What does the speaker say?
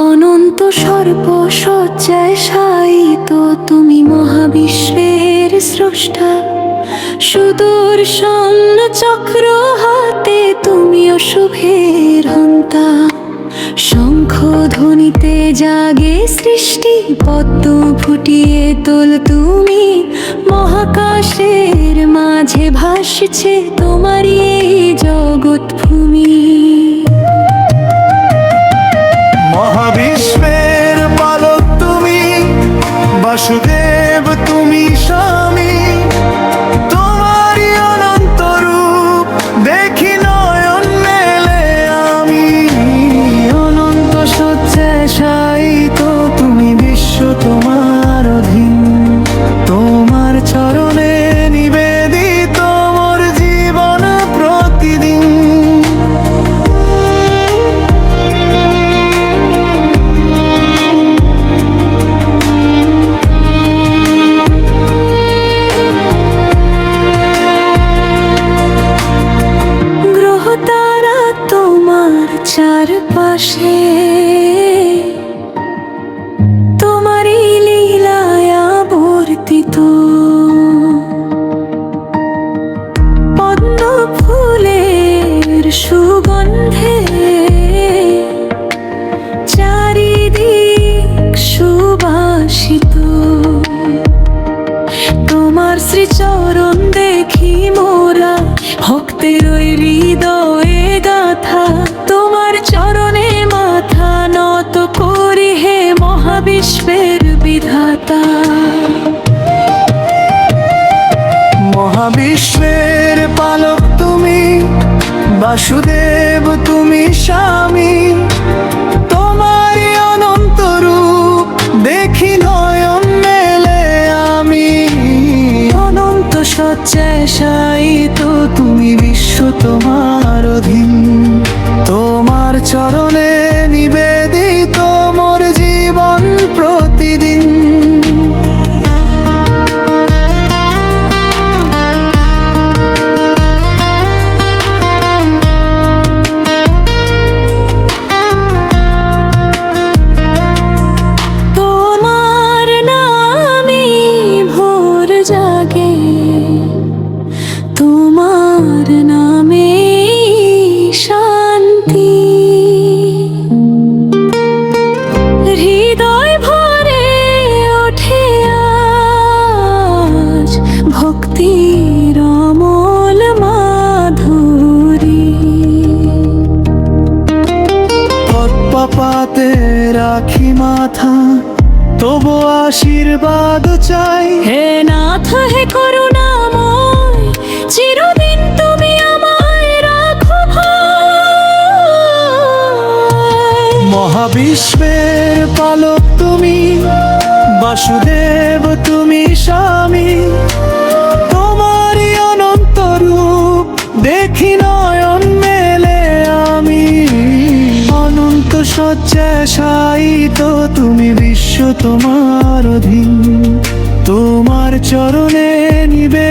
অনন্ত সর্বশয্যায় শায়িত তুমি মহাবিশ্বের স্রষ্টা। সুদর্শন চক্র হাতে তুমি অশুভের হন্তা। শঙ্খ ধ্বনিতে জাগে সৃষ্টি, পদ্ম ফুটিয়ে তোল তুমি। মহাকাশের মাঝে ভাসছে তোমারই এই জগৎ ভূমি। মহাবিশ্বের পালক তুমি, বাসুদেব তুমি স্বামী। তোমারই অনন্ত রূপ দেখি নয়ন মেলে আমি। অনন্ত শয্যায় শায়িত তুমি, বিশ্ব তোমার অধীন। তোমার চরণে নিবেদিত মোর জীবন প্রতিদিন। চারপাশে তোমারই লীলায় আবর্তিত। পদ্ম ফুলের সুগন্ধে চারিদিক সুবাসিত। তোমার শ্রীচরণ দেখি মোরা, ভক্তের ওই হৃদয়ে গাথা। তোমার চরণে মাথা নত করি হে মহাবিশ্বের বিধাতা। মহাবিশ্বের পালক তুমি, বাসুদেব তুমি স্বামী। তোমারই অনন্ত রূপ দেখি নয়ন মেলে আমি। অনন্ত শয্যায় শায়িত তুমি, বিশ্ব তোমার অধীন। তোমার চরণে নিবেদিত মোর জীবন প্রতিদিন। তোমার নামে ভোর জাগে, তোমার নামে শান্তি। হৃদয় ভরে ওঠে আজ ভক্তির অমল মাধুরী। পদ্মপাতে রাখি মাথা, তবু আশীর্বাদ চাই। হে নাথ হে করুণাময়, চিরদিন তুমি আমায় রাখো ভাই। মহাবিশ্বের পালক তুমি, বাসুদেব তুমি স্বামী। তোমারই অনন্ত রূপ দেখি নয়ন মেলে আমি। অনন্ত শয্যায় শায়িত তুমি, বিশ্ব তোমার অধীন। তোমার চরণে নিবে